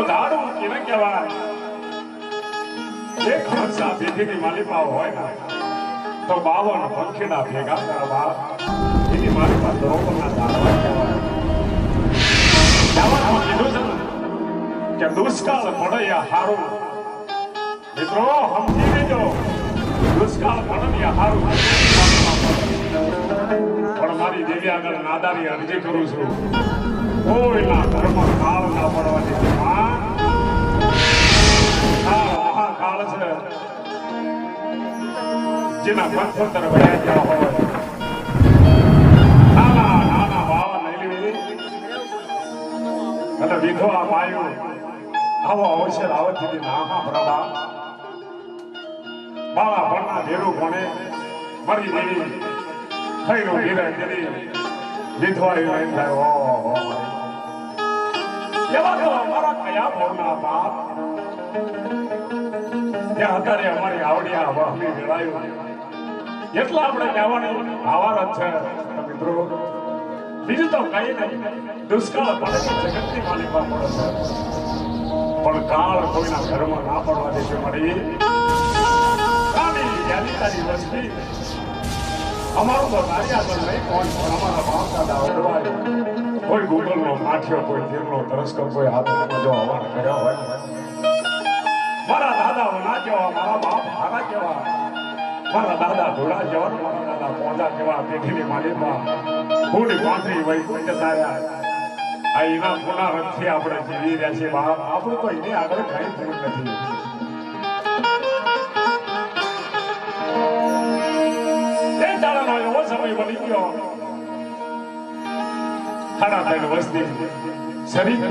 ધાડું કેને કહેવાય એક હંસા પેઢીની માલિકા હોય ને તો 52 પંખીડા ભેગા કરવા એની માલિકા ધરોપરના ધાડવા કહેવાય. જવાનું કીધું છે કે દુષ્કાળ પડે યા હારું મિત્રો સમજી લેજો દુષ્કાળ પડે યા હારું પણ મારી દેવી આગળ નાદારી અરજી કરું છું કોઈના ઘરમાં કાળ ના પડવા દેજો. મહાકાળ છે જેના પંચોતર વયા ગયા હોય નાના નાના વાવા નહીં લેવી અને વિધવા માયું આવો અવસર આવતી નામા પ્રભા બાળા ભણના ભેરું ભણે મરી દેવી ખૈરું ધીરે ધીરે વિધવા નહીં થાય. ઓહો એવા તો અમારા કયા ભાવના બાપ ત્યાં અત્યારે અમારી આવડિયા વહમી વેળાયું એટલા આપણે કહેવાની આવાર જ છે મિત્રો. બીજું તો કઈ નહીં દુષ્કાળ પડે તો જગતની માલિકા પડે છે પણ કાળ કોઈના ઘરમાં ના પડવા દેશે. મળી તારી વસ્તી અમારું તો તારી આગળ નહીં કોણ પણ અમારા બાપ દાદા ઓળવાય કોઈ ગૂગલનો માઠ્યો કોઈ તીરનો તરસ્કો કોઈ હાથમાં જો હવાન કર્યો હોય મારા દાદા ના કેવા મારા બાપ હારા કેવા મારા દાદા ઘોડા જેવા મારા દાદા પોંજા જેવા પેઢીની માલિકા પૂરી પાંખરી વહી કોઈ જતા રહ્યા. આ એના પુના રથથી આપણે જીવી રહ્યા છીએ બાપ. આપણું તો એની આગળ કઈ ભૂલ નથી. એવો સમય બની ગયો 3.5 વર્ષથી શરીર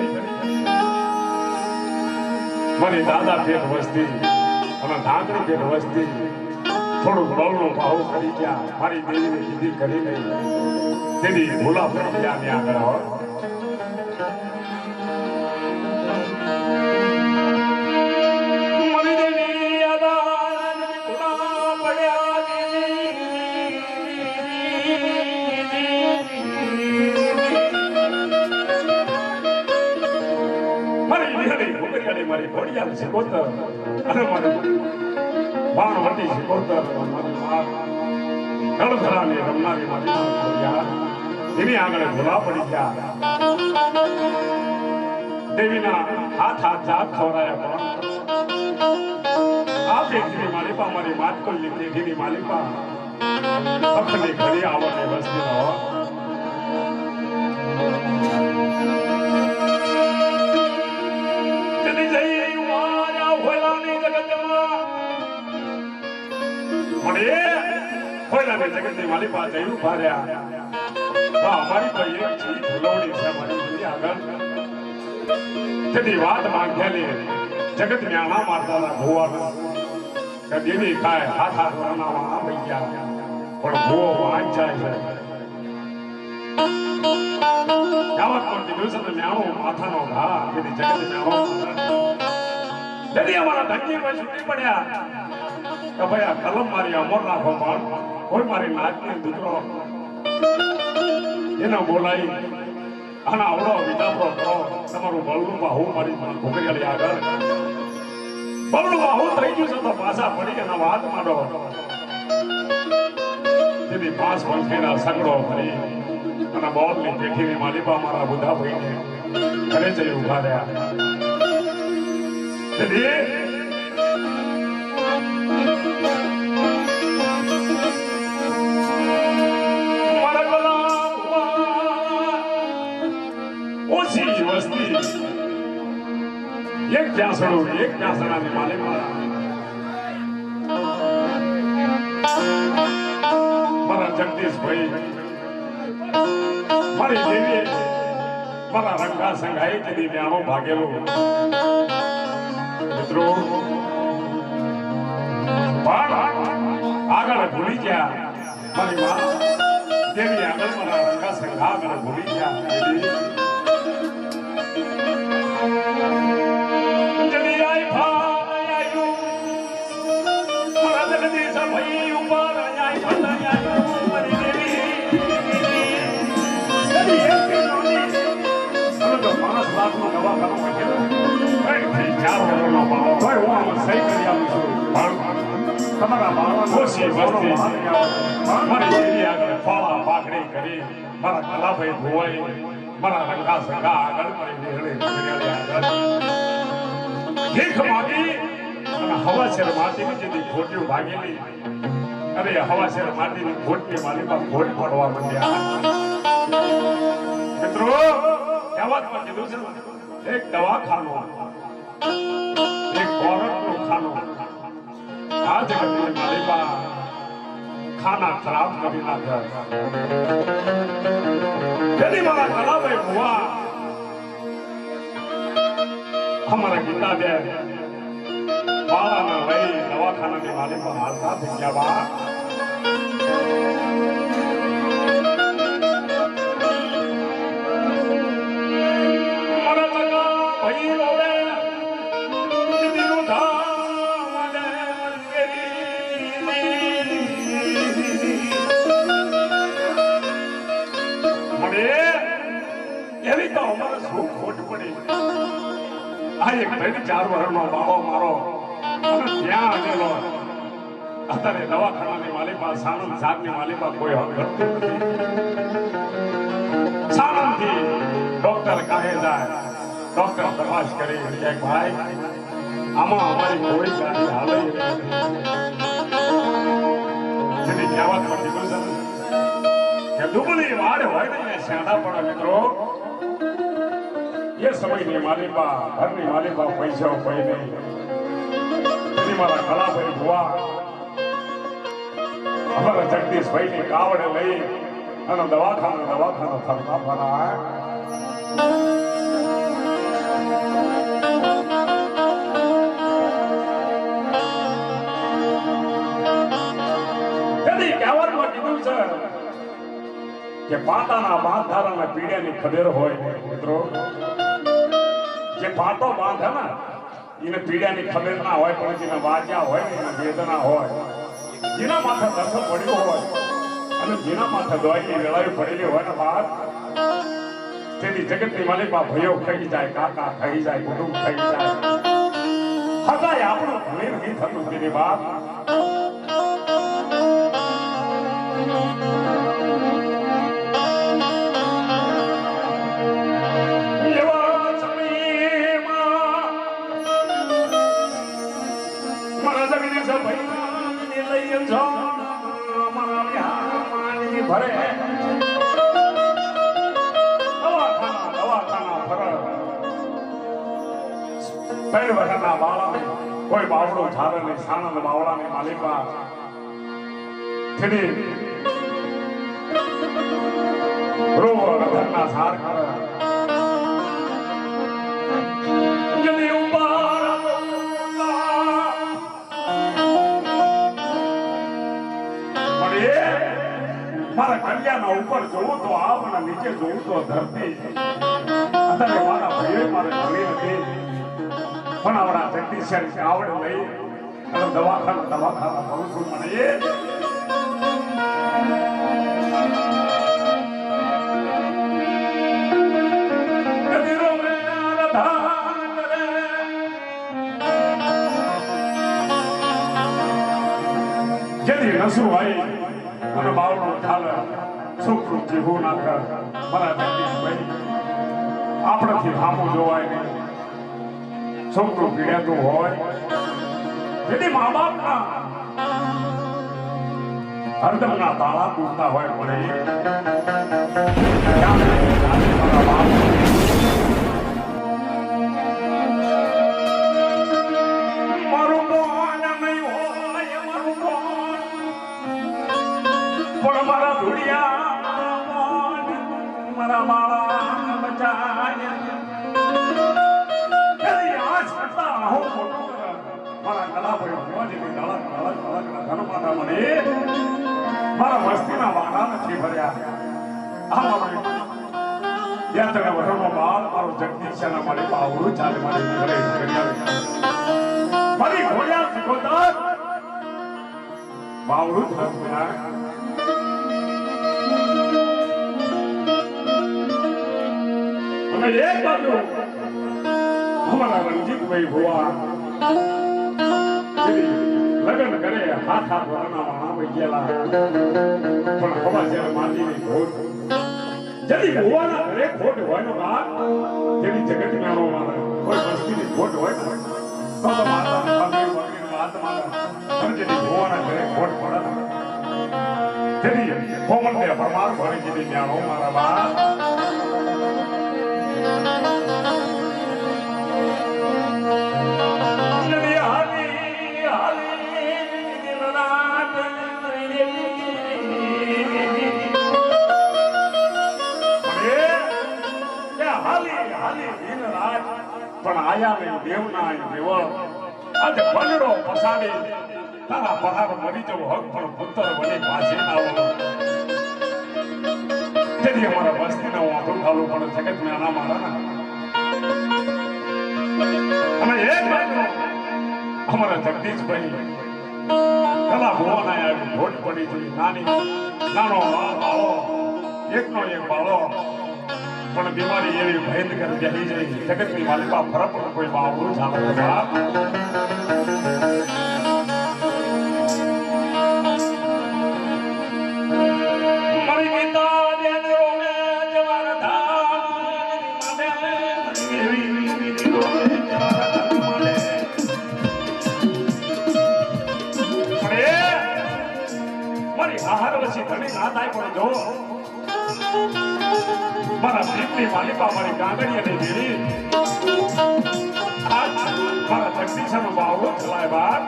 મારી દાદા પેટ વસ્તી અને ધાકડી પેટ વસ્તી થોડું બળનું ભાવ કરી ગયા. મારી દેવીને કીધી કરી નહીં તેની ભૂલા પડી ગયા ને આગળ હોય મારી ઘોડિયાલ શીખોતર અને મારી બાણવટી શીખોતર ગળધરાની રમનારી મારી ઘોડિયાલ એની આગળ ભૂલા પડી ગયા. દેવીના હાથ જાત ખવરાયા પણ આ પેઢીની માલિકા મારી માટકોલની પેઢીની માલિકા અખની ઘડી આવડે વસ્તી રહો. જગતની માલિકા જઈને ભાર્યા અમારી તો એક ચીજ ભૂલવડી છે મારી આગળ તેની વાત માંગેલી જગત ન્યાણા મારતા હતા ભુવા કે દેવી કાય હાથ વરનાવા આવી ગયા પણ ભુવો વાંચ જાય છે. આવા પણ કીધું છે તો ન્યાણો માથાનો ઘા તેની જગત ન્યાણો તેની અમારા ધનજી ભાઈ છૂટી પડ્યા કે ભાઈ આ કલમ મારી અમર રાખો પણ કોઈ મારી નાચની દીકરો એનો બોલાઈ આના આવડો વિચારો કરો તમારું બળનું બાહુ મારી ઘોકરિયાળી આગળ બળનું બાહુ થઈ ગયું છે તો પાછા પડી એના વાત માંડો તેની 5 પંખીના સગડો ફરી અને બોલની પેઠીની માલિકા મારા બુધા ભાઈને ઘરે જઈ ઉભા રહ્યા. એક પ્યાસણું એક પ્યાસણાની માલિક મારા જગદીશભાઈ મારી દેવીએ મારા રંગા સંઘાઈ કદી ન્યાણો ભાગેલો મિત્રો આગળ ભૂલી ગયા મારી માં દેવી આગળ મારા રંગા સંઘા આગળ ભૂલી ગયા. ત્રણથી 4 વર્ષનો બાળો તોય હું આમાં સહી કરી આપું છું. તમારા બાળવા ખુશી વસ્તી મારી શેરી આગળ ફાળા પાકડી કરી મારા કલાભાઈ ભુવાઈ મારા રંગા સગા આગળ મારી વેરળી આગળ ભીખ માગી અને હવાશેર માટીની જેથી ખોટ્યું ભાગેલી અરે હવાશેર માટીની ખોટની માલીમાં ખોટ પડવા માંડ્યા. મિત્રો કહેવતમાં કીધું છે એક દવાખાનું એક કોરટનું ખાનું આ જગતની માલિકા ખાના ખરાબ કરી નાખ્યા. यदि मारा कलाभाई हुआ हमारा गीता दे बाला न लई दवाखाना ने मालिक पर हालता थी क्या बात मरा लगा भाई रोवे दिनु धाम दे मरे એવી તો અમારે શું ખોટ પડી. આ એક 4 વર્ષનો બાળો મારો અને ત્યાં આવેલો અત્યારે દવાખાનાની માલિકા સાણંદ સાગની માલિકા કોઈ હક કરતું નથી. સાણંદથી ડોક્ટર કહે જાય ડોક્ટર તપાસ કરી કે ભાઈ આમાં અમારી કોઈ ગાડી હાલે જેની કહેવતમાં કીધું છે કે દુબળી વાડ હોય ને શાડા પડે. મિત્રો ये समय ની માલિકા ઘરની માલિકા પૈસા કોઈ નહીં. એની મારા કલાભાઈ ભુવા અમારા જગદીશભાઈ ની કાવડે લઈ અને દવાખાના ફરતા ફરા તેની કહેવતમાં કીધું છે કે પાટાના બાંધારાના પીડિયાની ખબર હોય મિત્રો. જે પાટો બાંધે ને એને પીડિયાની ખબર ના હોય પણ જેને વાગ્યા હોય ને એને વેદના હોય. જેના માથે દર્શન પડ્યું હોય અને જેના માથે દોઈની વેળાવી પડેલી હોય ને વાત તેની જગતની માલિકા ભયો ખાઈ જાય કાકા ખાઈ જાય કુટુંબ ખાઈ જાય હતાય આપણું ભલે નથી થતું તેની વાત. ભરે દવાખાના ફરે 3 વર્ષના બાળા કોઈ બાવડો ઝાડે નહીં. સાણંદ બાવળાની માલિકા થઈને રોગ રતનના સાર કરે મારા કલ્યાણના ઉપર જોવું તો આપ અને નીચે જોવું તો ધરતી. અત્યારે મારા ભાઈઓ મારે ભણી નથી પણ આવડા જગદીશ આવડે લઈ અને દવાખાના કરું છું. મને જેથી નસું હોય અને બાવડો ઠાલે છોકરું જીવું ના કર મારા જગદીશભાઈ આપણાથી સામું જોવાય નહીં. છોકરું પીડાતું હોય જેથી મા બાપના હરદમના તાળા તૂટતા હોય પણ મારા વસ્તીના વાડા નથી ભર્યા. મારો જગદીશ મારી બાવડું ચાલે મારી ઘોડિયા સિકોતર બાવડું અને એક બાજુ हमारा रंजीत भाई हुआ लगन करे हाथ हाथ वरना भाई गेला पण हवा से माटी ની ઘોર जदी हुआ ना करे खोट હોય નો બાત જેની જગત में નો મારે કોઈ વસ્તુ ની खोट હોય તો માતા સામે વગર વાત મારે સમજે हुआ ना करे खोट પડે जदी કોમન ને પરમાર ભરી જેની ન્યાણો મારા બાત પણ આયા ને દેવના દેવળ આજે બનડો પસાડી તારા પહાડ મરી જવો હક પણ પુત્ર બની પાછે ના આવો તેથી અમારા વસ્તીને હું આટલું ખાલું પણ જગત મેં ના મારા અને એક બાજુ અમારા જગદીશભાઈ કલા ભુવન આવી ભોટ પડી હતી નાની નાનો બાળો એકનો એક બાળો પણ બીમારી એવી ભયંકર બેહી જઈ જગતની માલિકા ફરક કોઈ બાવડું ચાલે મારી ગીતા દેન રોમે જવાર ધામ મારી આહાર વસી ઘણી ના થાય પણ જો મારા દીકરી માલિકા મારી ગાંગડીએ નહીં દેરી મારા જગદીશનો બાવડો ચલાય બાર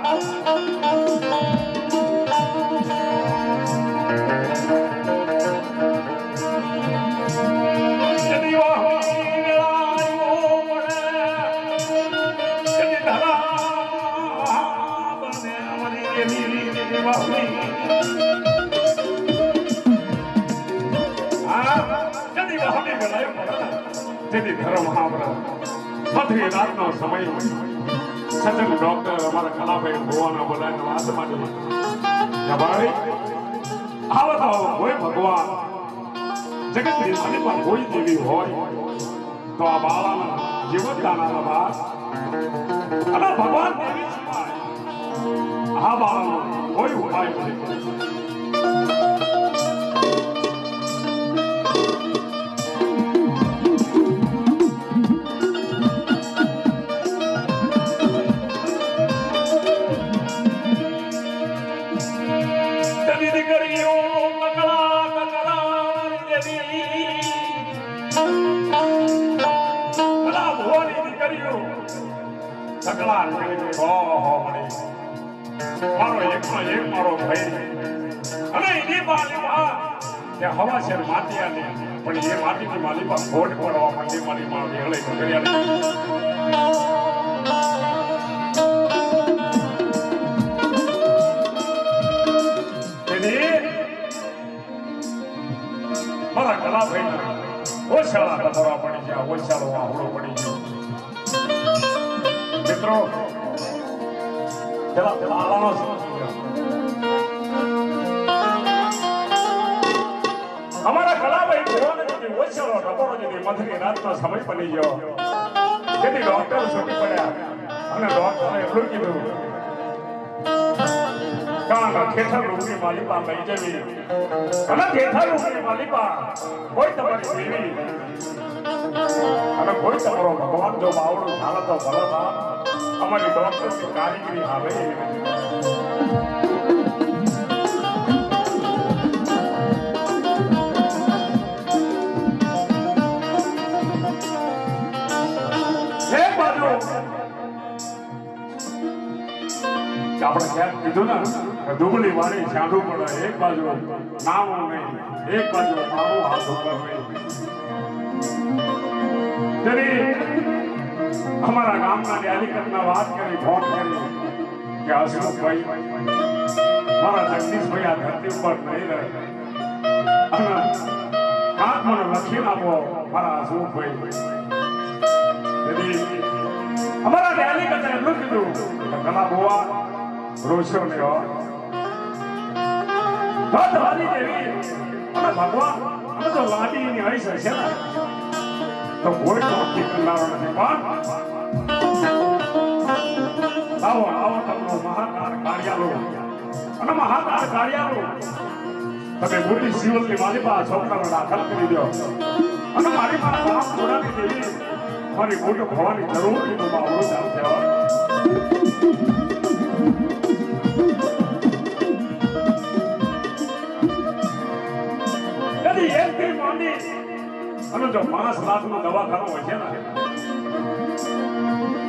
જેથી ધર્મ મહાવરા પથરી રાતનો સમય સજન ડોક્ટર અમારા કલાભાઈ ભુવાના બોલાવીને વાત માટે ભાઈ આવો તો હોય ભગવાન જગતની માલિકા કોઈ દેવી હોય તો આ બાળાના જીવન દાનાના બાદ અને ભગવાન દેવી સિવાય આ બાળાનો કોઈ ઉપાય નથી મારો ભાઈ અને એની માલિકા કે હવા છે માટી આની પણ એ માટીની માલિકા ખોટ પડવા માંડી મારી માં વેળે કર્યા મારા કલાભાઈ ઓછાળા કતરા પડી ગયા ઓછાળો વાહડો પડી ગયો મિત્રો પેલા આલાનો અમારા કલાભાઈ ભુવન જે ઓછાળો ટપોરો જે મધરી રાતનો સમય બની ગયો જેથી ડોક્ટર છૂટી પડ્યા અને ડોક્ટરે એટલું કીધું કારણ ખેતર રૂપની માલિકા લઈ જવી અને ખેતર રૂપની માલિકા કોઈ તમારી દેવી અને કોઈ તમારો ભગવાન જો બાવડું ચાલે તો ભલે અમારી ડોક્ટરની કારીગરી આવે આપણે ક્યાંક કીધું ને દુબળી વાળી છાંડું પડે એક બાજુ નાવું નહીં એક બાજુ નાવું હાથ ઉપર નહીં અમારા ગામના ડાયલિકટના વાત કરી ફોન કરી કે હસમુખભાઈ મારા જગદીશભાઈ આ ધરતી ઉપર નહીં રહે અને કાંક મને લખી આપો મારા હસમુખભાઈ અમારા ડાયલિકટે એટલું કીધું કલા બોવા રોશો ને ધરી દેવી અને ભગવાન અમે તો લાડીની હરીશ હશે ને તો કોઈ તો કરનારો નથી પણ અને મહાકાળ કાર્યાનું તમે મોટી સિવલની મારી પાસે છોકરાને દાખલ કરી દો અને મારી પાસે બાપ ઘોડાની દેવી મારી મોટો ભવાની જરૂર એનું બાવડું ચાલશે કદી એક થી માંડી અને જો 5 લાખનું દવાખાનું હોય છે ને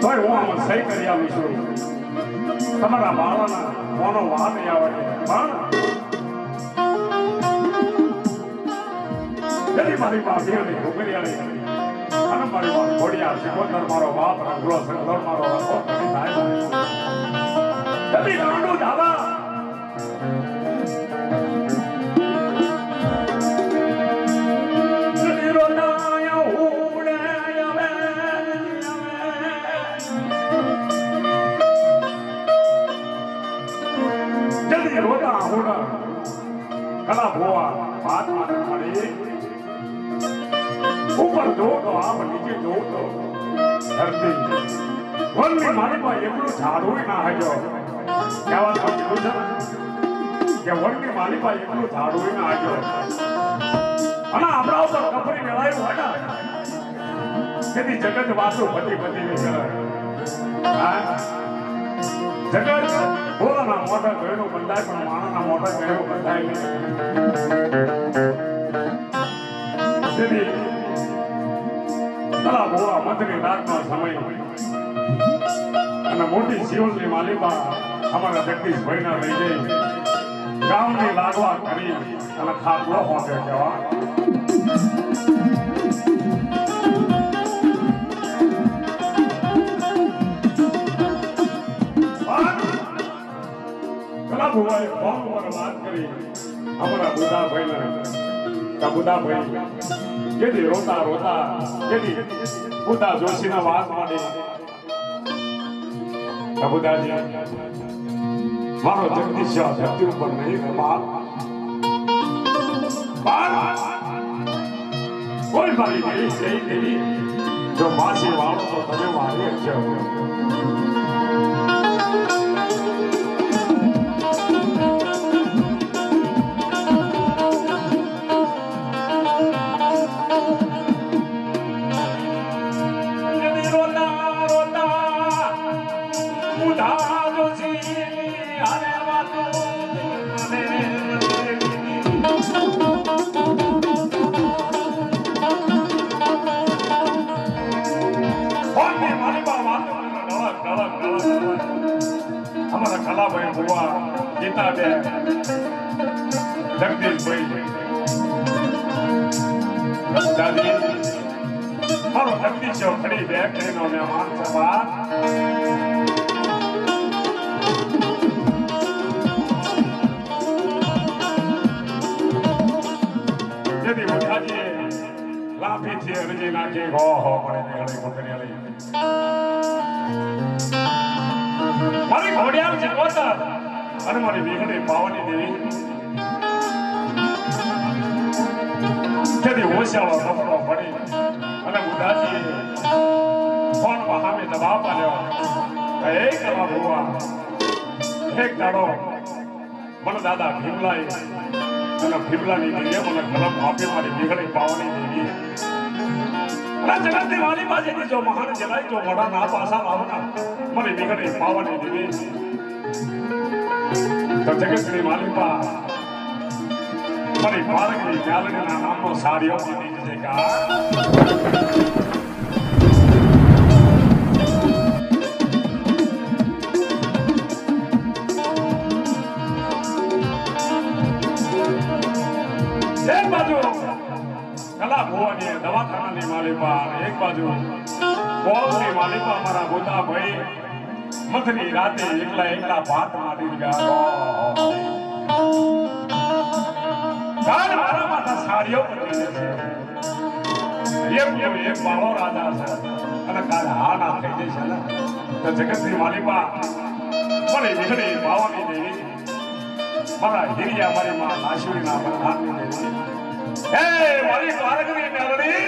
તોય હું આમાં સહી કરી આવું છું તમારા બાળાના મોનો વાત નહીં આવે પણ જરી મારી પાસે છોકરીયાળી અને મારી વાત ઘોડિયા શિકોતર મારો બાપ રંગલો સંગર મારો રખો કરી થાય જરી ગાંડું ધાવા કલા ભોવા વાત માને મળી ઉપર જો તો આમ નીચે જો તો ધરતી વનની મારીમાં એટલું ઝાડું ના હજો કહેવા તો કીધું છે કે વનની મારીમાં એટલું ઝાડું ના હજો અને આપણા ઉપર કપરી મેળાયું હોય ને તેથી જગત વાતો બધી નહીં કરે જગત ભોળાના મોઢા ગયેલું બંધાય પણ માણાના મોઢા ગયેલું બંધાય નહીં તેથી કલા ભોળા મધની રાતનો સમય અને મોટી શિવલની માલિકા અમારા જગદીશભાઈના લઈ જઈ ગામની લાગવા કરી અને ખાટલો હોતે જવા ભુવાએ ફોન પર વાત કરી અમારા બુધાભાઈ જેથી રોતા જેથી બુધા જોશીના વાત માંડી બુધાજી મારો જગદીશ ધરતી ઉપર નહીં કોઈ મારી દેવી જઈ દેવી જો માસી વાળો તો તમે મારી જ અમારા કલાભાઈ ભુવા ગીતાબેન જગદીશભાઈ દાદી મારો જગદીશ ખડી બે કરીને મહેમાન સભા જેથી બધાજીએ લાફીથી અરજી નાખી હો પડે નીકળે કોકરિયાળી મારી ઘોડિયાળ જગવતર અને મારી વીઘડી પાવાની દેવી જેથી હોશિયાળો કપડો પડી અને બુધાજી ફોન સામે જવાબ આપ્યો હે કલા ભુવા એક દાડો મને દાદા ભીમલાઈ અને ભીમલાની દેવીએ મને કલમ આપી મારી વીઘડી પાવાની દેવી જગતની વાલી પાસે જો મહાન જલાઈ જો મોડા ના પાસા આવના મને નીકળે પાવાની દેવી તો જગતની માલિકા મારી બાળકની મ્યાલણીના નામનો સાડીઓ માની છે કા એક બાજુ કલા ભુવાની દવાખાનાની માલિકા એક બાજુ બોલની માલિકા મારા બુધાભાઈ મધની રાતે એકલા ભાત મારી ગયા કાલ મારા માથા સાડીઓ પડી છે એક બાળો રાજા છે અને કાલ હા ના થઈ જશે ને તો જગતની માલિકા મને વીઘડી ભાવાની દેવી મારા હિરિયા મારી માં નાશીના બંધાની દેવી એ મારી દ્વારકની મેલડી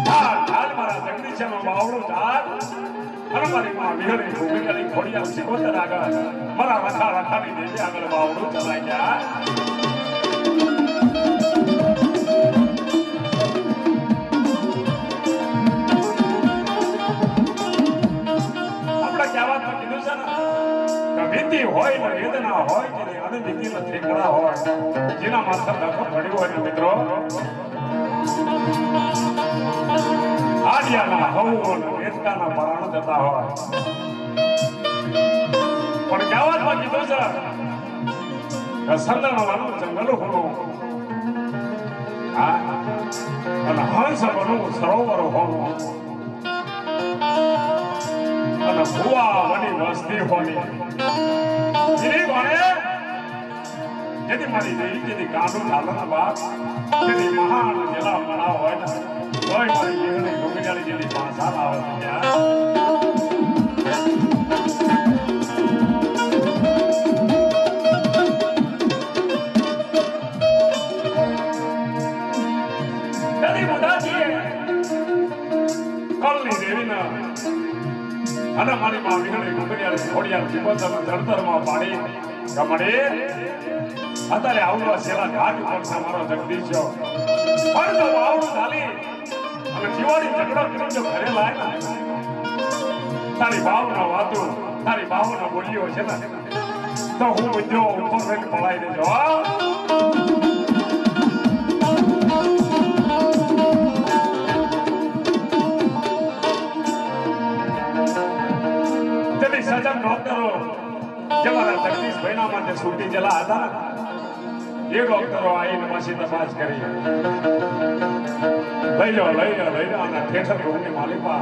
હાલ મારા જગદીશનો બાવળો ચાલ અને મારી માં વિહરી ભૂમિકાની ખોડિયા સિકોતર આગળ મારા રખા રખાની દેવી આગળ વાવડું ચલાઈ ગયા. આપણે કહેવાતું કીધું છે ને કે વીતી હોય ને વેદના હોય કે અને વીતીના ઠેકડા હોય જેના માથે ધક્કો પડ્યો હોય ને મિત્રો આડિયાના હવન વેદકાના પરાણ જતા હોય પણ કહેવાતું કીધું છે કે સંદણવાનું જંગલ હોવું અને હંસ બનવું સરોવર હોવું અને ભુવા બની વસ્તી હોની જેની કોણે જેની મારી દેવી જેની કાંડું ચાલના બાપ જેની મહાન જેલા મણા હોય ને તોય મારી દેવની ડુંગરાળી જેની ભાષા આવે ત્યાં અને મારી માં વિહળી ડુંગરિયા ખોડિયા જીવતમાં જળતરમાં પાડી ગમડે અત્યારે આવડો સેલા ઘાટ ઉપર છે મારો જગદીશ પણ તો આવડું ચાલી અને જીવાડી ઝઘડો કરી જો ઘરે લાય તારી ભાવના વાતો તારી ભાવના બોલ્યો છે ને તો હું જો ઉપર રહીને પડાઈ દેજો સજન ડોક્ટરો જેવા જગદીશ ભાઈના માટે છૂટી જેલા હતા એ ડોક્ટરો આવીને પછી તપાસ કરી લઈ લો અને થિયેટર રૂમની માલિકા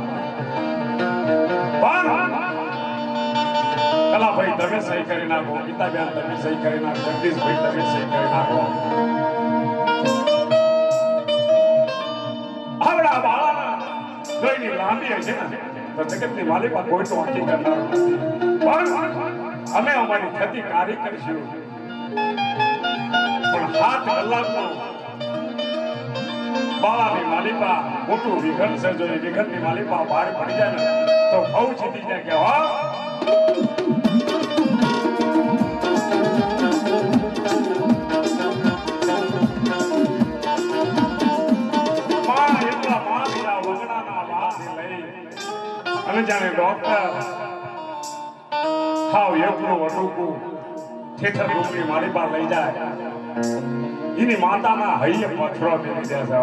કલાભાઈ તમે સહી કરી નાખો ગીતાબેન તમે સહી કરી નાખો જગદીશભાઈ તમે સહી કરી નાખો આવડા બાળાના જોઈની લાંબી હશે ને તો જગતની માલિકા કોઈ તો વાંચી કરનાર પણ અમે અમારી થતી કાર્ય કરીશું પણ 7 કલાકનો બાળાની માલિકા મોટું વિઘન છે જો એ વિઘનની માલિકા બહાર પડી જાય ને તો બહુ જીતી જાય કે હા અને જાણે ડોક્ટર હાવ એકલું વટુકું થિયેટર રૂમની મારી પાસે લઈ જાય એની માતાના હૈયે પથરો મેળી દે છે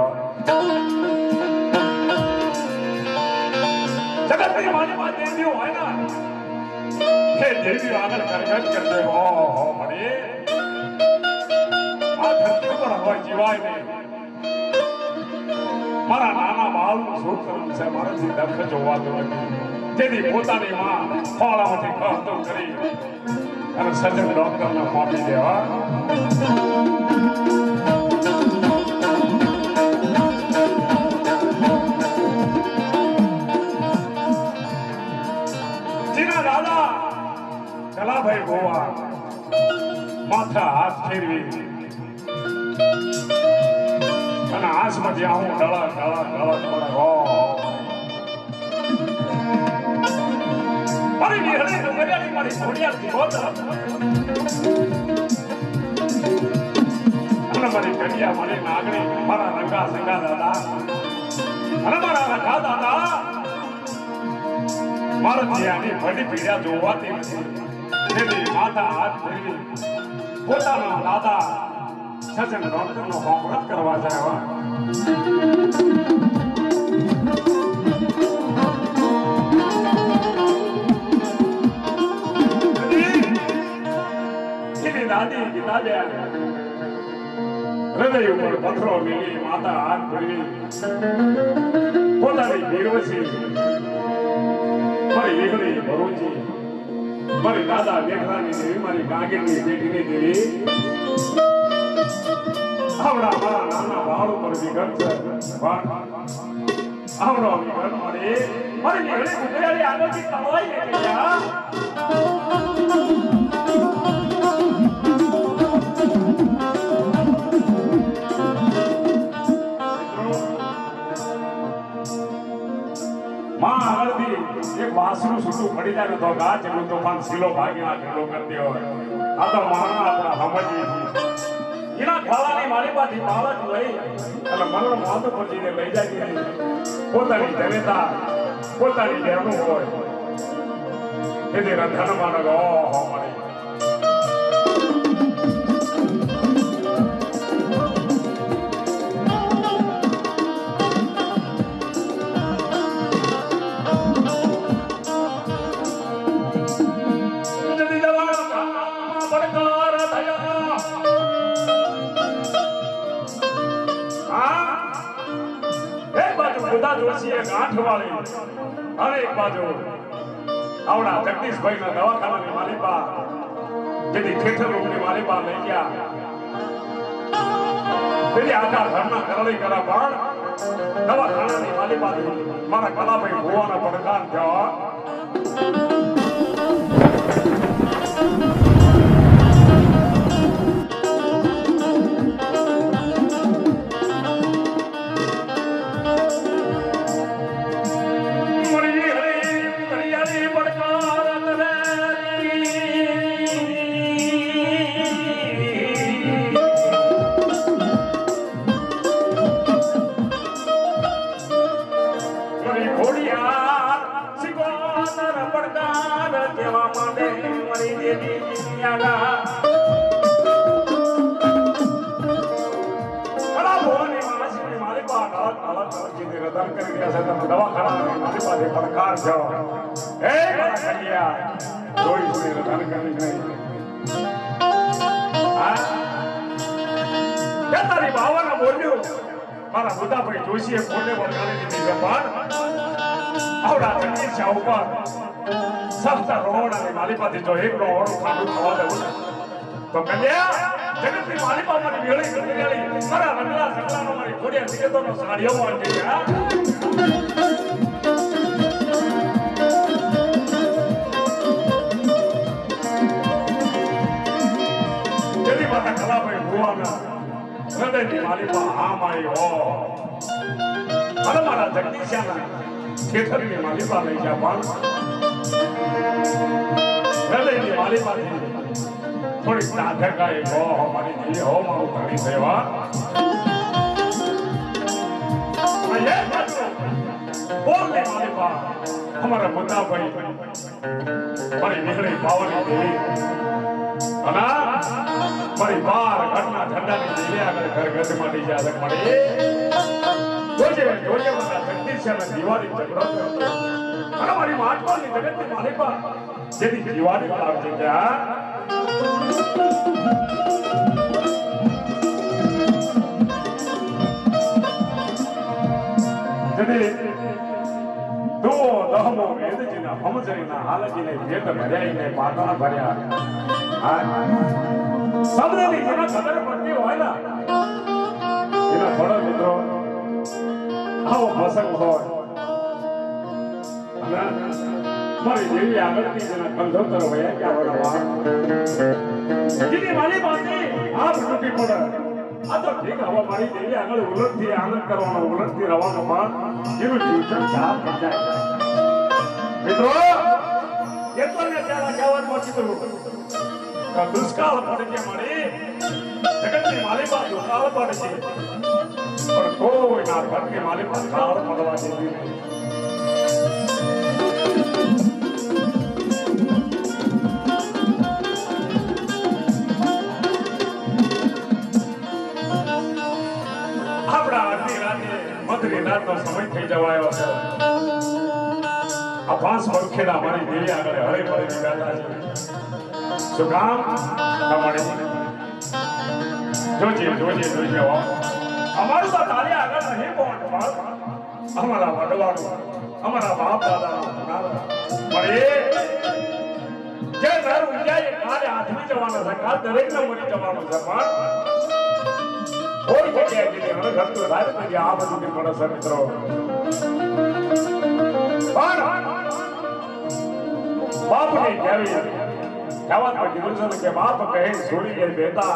જગતની મારી પાસે દેવીઓ હોય ને એ દેવીઓ આગળ કરગટ કરશે ઓહો મને આ ધરતી પર હોય જીવાય નહીં મારા નાના બાળનું શું કરવું છે મારાથી દખ જોવાતું નથી જેથી પોતાની માં ખોળામાંથી કહતો કરી અને સજન ડોક્ટરને ફોપી દેવા જીના દાદા કલાભાઈ ગોવા માથા હાથ ફેરવી અને આસમાંથી આવું ડળક મારી વિહળી ડુંગરિયાળી મારી ખોડિયા જીવતર અને મારી કડિયા મારી નાગણી મારા રંગા સંગા દાદા અને મારા રંગા દાદા મારા જીયાની ભડી પીડ્યા જોવાતી નથી તેની માથા હાથ ફેરવી પોતાના દાદા સજન ડોક્ટરનો હોમવર્ક કરવા જાય એની દાદી ગીતાબેન હૃદય ઉપર પથરો મેલી માતા હાથ ફેરવી પોતાની ભીરવસી મારી વિહળી ભરૂચી મારી દાદા મેઘરાની દેવી મારી કાગીની બેટીની દેવી આવડા મારા નાના બાળ ઉપર વિઘન છે આવડો વિઘન મળે મારી વિહળી ડુંગરિયાળી આગળથી તળવાઈ ગયા માં આગળથી એક વાસરું છૂટું પડી જાય તો ગા જેટલું તોફાન સીલો ભાગી નાખેલો કરતી હોય આ તો માણા આપણા સમજી એના ખાવાની માલિકાથી બાળક લઈ અને મરણ માથું પછીને લઈ જાય પોતાની જનેતા પોતાની બહેનો હોય તેથી રંધનમાં ઓહો મળી ગાંઠ વાળી અને એક બાજુ આવડા જગદીશભાઈ ના દવાખાનાની માલિકા જેથી થેઠર રૂમની માલિકા લઈ ગયા તેથી આખા ઘરના કરડી કરા પણ દવાખાનાની માલિકા મારા કલાભાઈ ભુવાના પડકાર થયા મારા બુદ્ધાભાઈ જોશીએ ફોને વળગાડી દીધી છે પણ આવડા જગદીશ શાહ ઉપર સસ્તા રોવડાની માલિકાથી જો એક રોવડું ખાડું થવા દેવું તો કન્યા જગતની માલિકા મારી વેળી કરી મારા રંગલા સગલાનો મારી ઘોડિયા સિકેતોનો સાડીઓ વાંચી ગયા જેની માતા કલાભાઈ ભુવાના હૃદયની માલિકા આમ આવી હો અને મારા જગદીશ્યાના ખેતરની માલિકા લઈ ગયા પણ હૃદયની માલિકાથી થોડી નાટક આવી હો મારી દીદી હો મારું ધણી સેવા બોલની માલિકા અમારા મુદ્દાભાઈ મારી નીકળી પાવાની દેવી અને મારી બાર ઘરના ઠંડાની દીવે આગળ ઘર ગજમાડી છે આગળ મળી જોજે મારા જગદીશ્યાના દિવાળી ઝઘડો અને મારી માટવાની જગતની માલિકા જેની દિવાળી લાવજે ત્યાં જેની દુઓ દહમો વેદજીના હમજરીના હાલજીને ભેટ ભર્યાઈને પાટણા ભર્યા સમજની જેના કદર પડતી હોય ને એના થોડો મિત્રો આવો પ્રસંગ હોય મારી દેવી આગળથી જેના કંધોતર વયા ક્યાં વળવા જેની મારી પાસે આપ તૂટી પડે આ તો ઠીક હવે મારી દેવી આગળ ઉલટથી આનંદ કરવાનો ઉલટથી રવાનો પણ જેનું ટ્યુશન સાફ થઈ જાય મિત્રો એટલને ત્યાં કહેવાનું પહોંચી દુષ્કાળ પડે કે મળી જગતની માલિકા દુષ્કાળ પડે છે પણ કોઈ ના ઘરની માલિકા કાળ પડવા દેતી નહીં આપણા અડધી રાતે મધરી રાતનો સમય થઈ જવાયો છે આ પાંચ મરખેડા મારી દેવી આગળ હરે ભરે બેઠા છે શું કામ તમારે જોજે અમારું તો તારી આગળ નહીં પહોંચ અમારા વડવાનું અમારા બાપ દાદા પણ જે ઘર ઉજાય કાલે આદમી જવાનો છે કાલ દરેક ને મરી જવાનો છે પણ કોઈ જગ્યાએ જઈને હવે ઘર તો રાત થઈ આ બધું કે પડે છે મિત્રો પણ બાપની કેવી કહેવાત પર કીધું છે કે બાપ કહે છોડી દે બેટા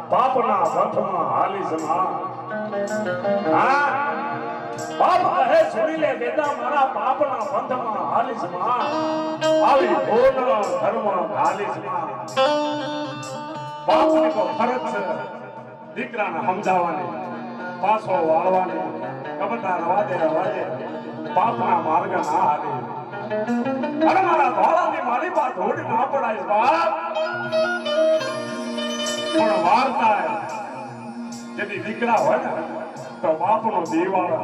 પાપના પથમાં હાલી સમા હા બાપ કહે સુણી લે બેટા મારા બાપના પંથમાં હાલીસ માં આવી ભોન ધર્મ હાલીસ માં બાપની તો ફરજ છે દીકરાને સમજાવવાની પાછો વાળવાની કબટા રવાજે બાપના માર્ગ ના હાલી અરે મારા ધોળાની મારી પાસે ધોડી ના પડાય બાપ પણ વાર્તા જેથી દીકરા હોય ને તો બાપનો દીવાળો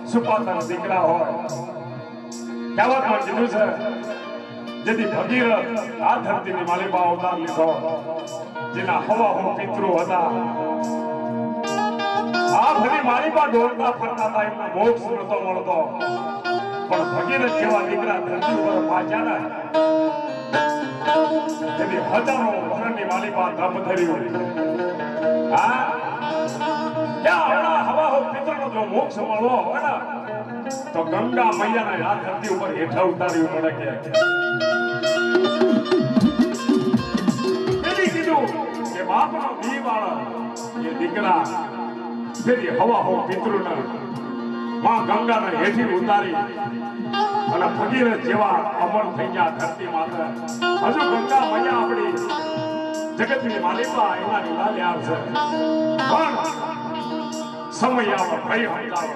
સુપાતર દીકરા હોય કહેવામાં કીધું છે જેથી ભગીરથ આ ધરતીની માલિકા અવતાર લીધો જેના હવા પિતૃ હતા આ ભરી માલિકા દોડતા ફરતા હતા એમનો મોક્ષ નતો મળતો પણ ભગીરથ જેવા દીકરા ધરતી ઉપર પાછા જેથી હજારો વર્ષની માલિકા તપ ધર્યું હા જો મોક્ષ મળવો હોય ને તો ગંગા મૈયાના આ ધરતી ઉપર હેઠા ઉતારવી પડે કે પેલી કીધું કે બાપનો દીવાળો એ દીકરા પેલી હવા હો પિતૃને માં ગંગાને હેઠી ઉતારી અને ભગીરથ જેવા અમર થઈ ગયા ધરતી માથે હજુ ગંગા મૈયા આપણી જગતની માલિકા એના લીલા આવશે પણ સમય આવો ભય હટાવો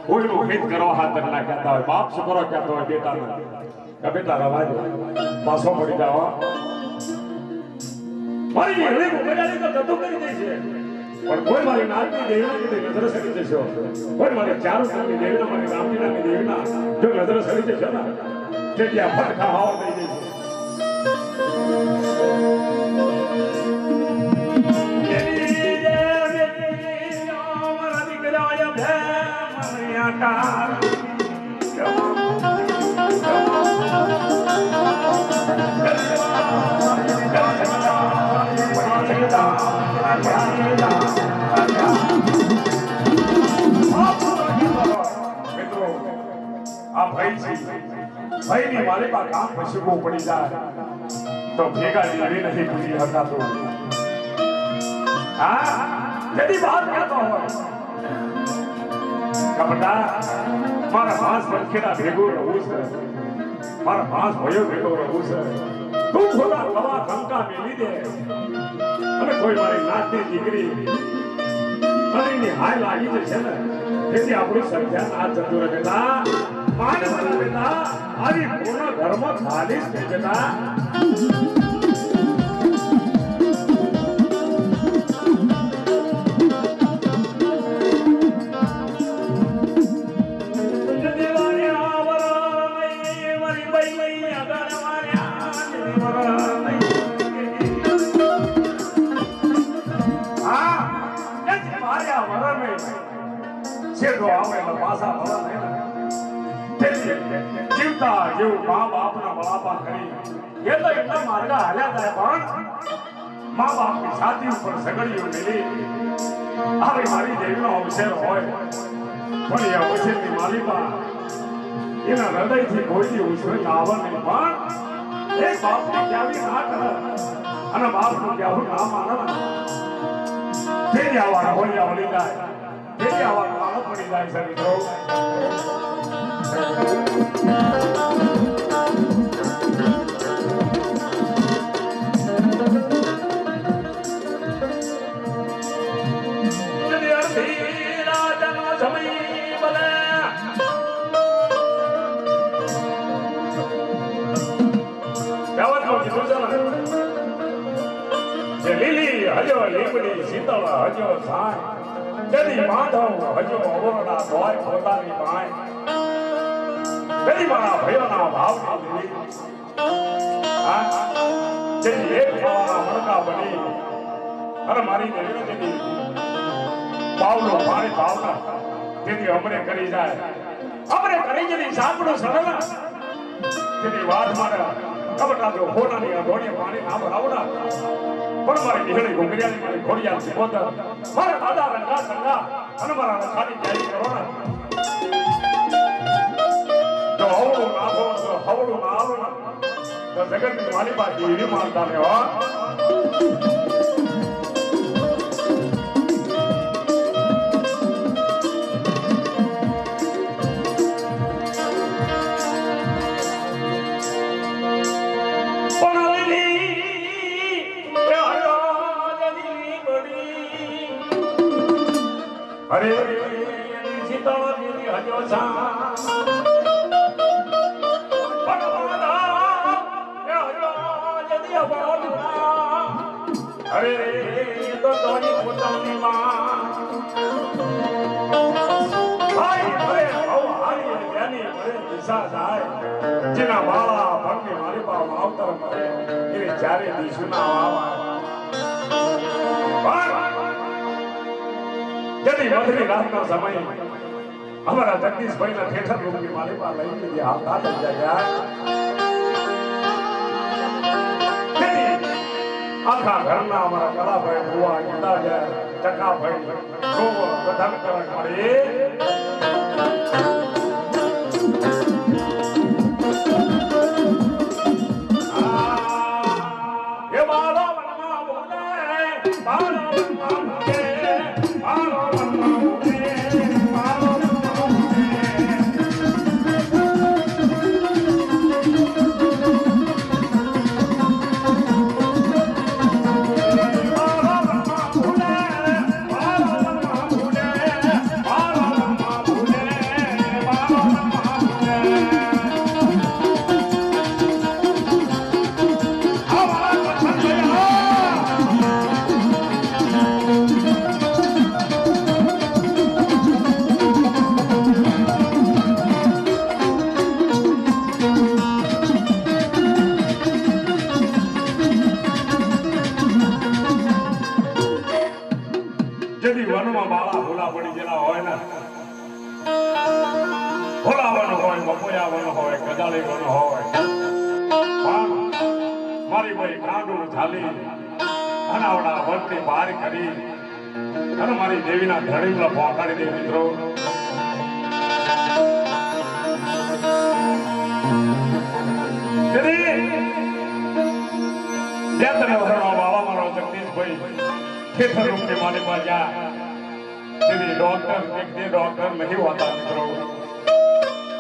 કોઈનું હિત કરવા હાથ ના કહેતા હોય બાપ શું કરો કહેતો હોય બેટાને કે બેટા રવાજ પાછો પડી જાવ મારી હળી ઉમેરાની તો ગતો કરી દે છે પણ કોઈ મારી નાતની દેવીના કીધે નજર સડી જશે કોઈ મારી ચાર સાલની દેવીના મારી રામજીના દેવીના જો નજર સડી જશે ને તે ત્યાં ફટકા હાવ થઈ જશે ભાઈની માલિકા કામ પછીવું પડી જાય તો ભેગા લેવી નથી પૂરી હતા તો હા જેની વાત કહેતો હોય કપડા મારા પાંચ પંખેડા ભેગો રહું છે મારા પાંચ ભાઈઓ ભેગો રહું છે તું ખોટા કવા કંકા મેલી દે અને કોઈ મારી નાતની દીકરી અને એની હાય લાગી જશે ને તેથી આપણું સંખ્યા ના જતું રહે બેટા માન ભલા બેટા આવી પૂર્ણ ધર્મ ખાલી જ બેટા જીવતા જેવું મા બાપના બળાપા કરી એ તો એટલા માર્ગા હાલ્યા જાય પણ મા બાપની છાતી ઉપર સગડીઓ મેલી આવી મારી દેવીનો અવસર હોય પણ એ અવસરની માલિકા એના હૃદયથી કોઈની ઉછળી આવે નહીં પણ એ બાપને ક્યાંથી ના કરે અને બાપનું ક્યાંથી ના માને તે જ આવા હોલિયા વળી જાય તે જ આવા કાળો પડી જાય છે મિત્રો હજો લીમડી શીતળ હજો સાય તેની માધવ હજો અવરણા ધોય પોતાની માય તેની મારા ભયોના ભાવની તેની એક ભાવના મણકા બની અને મારી દેવીને તેની પાવલો પાણી ભાવના તેની અમરે કરી જાય અમરે કરી જેની સાંભળો સડના તેની વાત મારા કબટા જો હોનાની અઢોળીએ પાણી ના ભરાવડા પણ મારી નીકળી ઘુંઘરિયાની મારી ઘોડિયા સિકોતર મારા દાદા રંગા સંગા અને મારા રખાની તૈયારી કરો ને જો હવળું ના બોલો તો હવળું ના આવો ને તો જગતની મારી પાસે એવી માનતા ને હો દી હજો સા અરે તો તોની પોતાની માં ભાઈ ભરે હવ હારી જ્ઞાની ભરે દિશા જાય જેના વાળા ભંગે મારી પાસે આવતર કરે એ ચારે દિશુના વાવા જદી મધરી રાતનો સમય અમારા જગદીશભાઈના ઠેઠર રૂમની મારી પાસે લઈ લીધી હાથ હાથ જાય આખા ઘરના અમારા કલાભાઈ બુવા ગીતા ચકાભાઈ ગોવો બધા કરણ મળે એ મારો મનમાં બોલે મારો મનમાં બોલે મારો મનમાં બોલે મારો મારી ભાઈ ગાંડું ઝાલી અનાવડા વનની બહાર કરી અને મારી દેવીના ધડીમાં પહોંચાડી દે મિત્રો બાબા મારો જગદીશભાઈ ખેતર રૂપની મારી પાસે જા ડોક્ટર નહીં હોતા મિત્રો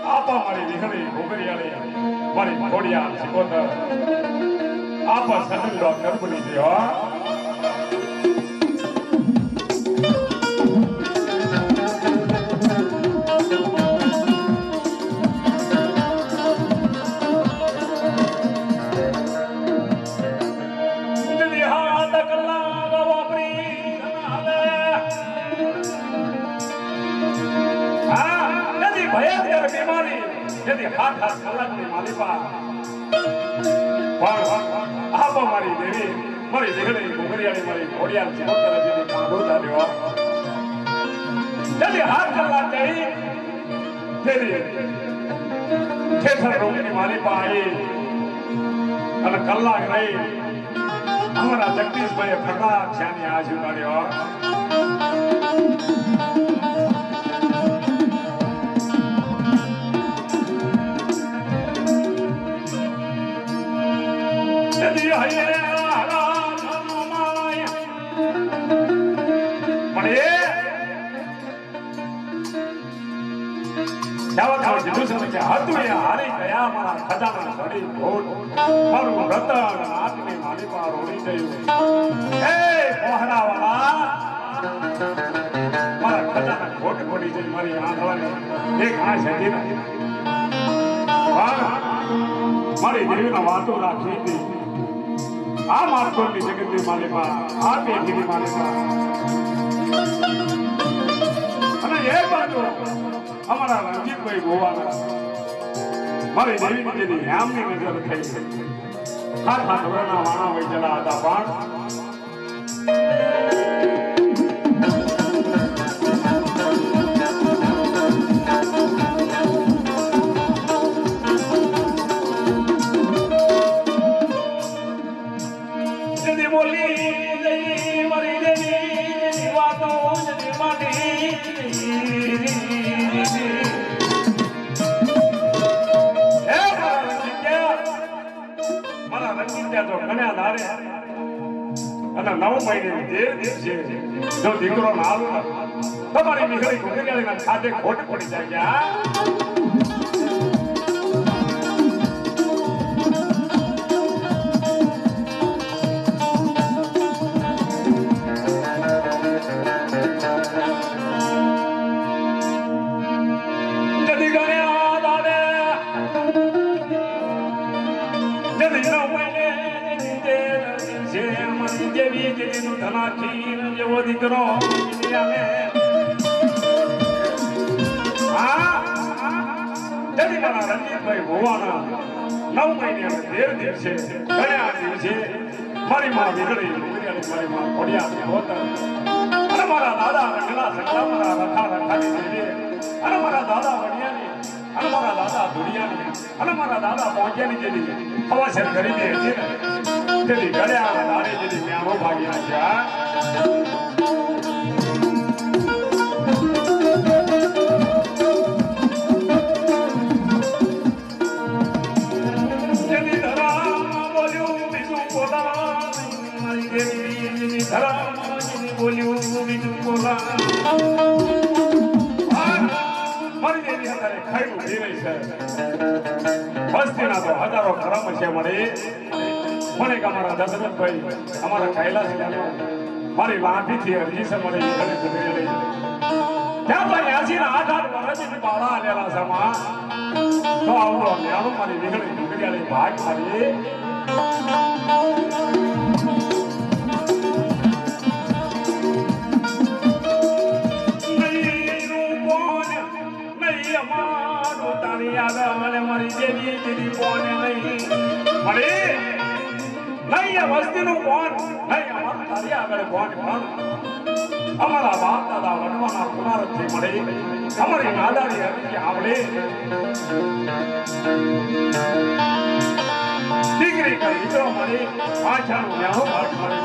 આપા મારી વિહળી ભૂગરિયાળી મારી ખોડિયા સિકોતર આપા સજન ડોક્ટર બની ગયો હાથ હાથ કલાકની માલિકા આપો મારી દેવી મારી દેહડી ઘોઘરિયાની મારી ઘોડિયાળ સિકોતર જેની કાંડો ચાલ્યો જેથી હાથ કલાક જઈ તેરી ખેતર રોગની માલિકા આવી અને કલાક રહી અમારા જગદીશભાઈએ ફટાક છાની આજ ઉડાડ્યો હારી ગયા મારા ખજાના ઘડી ભોટ મારું રતન આટલી મારી પાર ઓળી ગયું હે પહોરાવાળા મારા ખજાના ઘોટ પડી જઈ મારી આંધળાની એક આંખ હતી મારી દેવીના વાતો રાખી હતી આ માર્કોની જગતની માલિકા આ પેઢીની માલિકા અને એ બાજુ અમારા રણજીતભાઈ ગોવાના મારી દેવીની જેની હેમની નજર થઈ હાથ હાથ વરના વાણા વૈજલા હતા પણ બોલી મારી દેવી વાતો ઘણા ધારે અને 9 મહિને 13 દિવસે જો દીકરો ના આવે તમારી નીકળી ઘોઘરિયાળીના ખાતે ખોટ પડી જાય ધનાખી જેવો દીકરો મારા રણજીતભાઈ ભુવાના 9 મહિને 13 દિવસે ગયા દિવસે મારી માં વીગળી મારી માં ઘોડિયા હોતર અને મારા દાદા રંગલા સકલા મારા રખા રખાની દેવી અને મારા દાદા વડિયાની અને મારા દાદા ધુડિયાની અને મારા દાદા પહોંચ્યાની જેની અવસર કરીને હતી ને તેની ગળ્યા દાડે જેની મ્યાનો ભાગી નાખ્યા હજારો ખરાબ છે મને અમારા દશરથભાઈ અમારા કૈલાસ મારી લાંબીથી અરજી છે મને ત્યાં ભાઈ 80 ના 8 બાળા આલેલા છે તો આવડો ન્યાણું મારી વીગળી વીગળી ભાગ મારી મારી દેવી દીદી કોને નહીં મળે નહીં વસ્તીનું કોણ નહીં અમારા તારી આગળ કોણ પણ અમારા બાપ દાદા વડવાના પુનરથી મળે અમારી નાદારી હતી આવડે દીકરી કઈ તો મળે પાછાનું ન્યાહો ભાગ મારી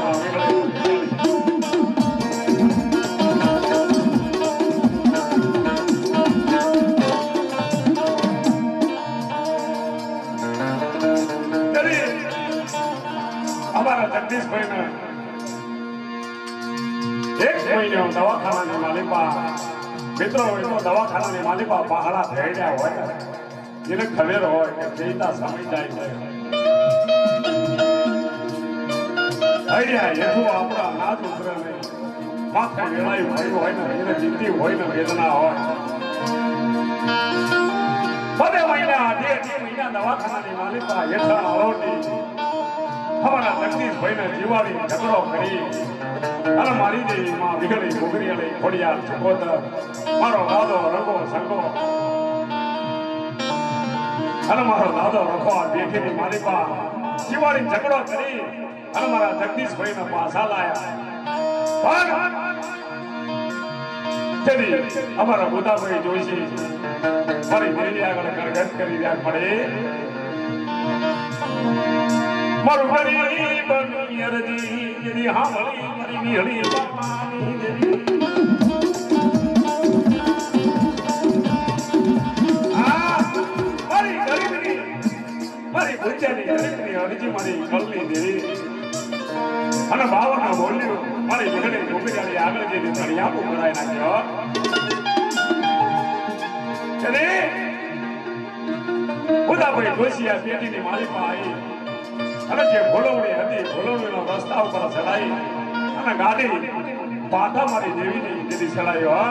જગદીશભાઈ ને 1 મહિને દવાખાનાની માલિકા મિત્રો હોય તો દવાખાનાની માલિકા પહાડા થઈ ગયા હોય એને ખબર હોય કે ચેતા સમય જાય છે આઈડિયા હેઠું આપણા અનાજ ઉતરે ને માથે વેળાયું ભર્યું હોય ને એને ચિંતી હોય ને વેદના હોય બધે મહિના 2 મહિના દવાખાનાની માલિકા હેઠળ અરોટી અમારા જગદીશભાઈ ને જીવાડી ઝઘડો કરી અને મારી દેવી માં વીગળી ઘોઘરી અને ખોડિયાર ચકોતર મારો દાદો રગો સંગો અને મારો દાદો રખો આ બેઠીની માલિકા જીવાડી ઝઘડો કરી અને મારા જગદીશભાઈ ને પાછા લાયા તેની અમારા બુધાભાઈ જોઈશી મારી દેવી આગળ ગરગટ કરી રહ્યા પડે મારું ગરીબ અરજી જેની હામળી મારી વિહળી બાપાની દેવી મારી ગરીબની મારી પૂજાની ગરીબની અરજી મારી કલની દેવી અને બાવના બોલ્યું મારી વિહળી ડુંગરિયાની આગળ જઈને ધણિયાપું કરાઈ નાખ્યો બુધાભાઈ જોશી પેટીની માલિકા આવી અને જે ભોલવણી હતી ભોલવણીનો રસ્તા ઉપર ચડાઈ અને ગાડી પાટા મારી દેવીની દીદી ચડાયો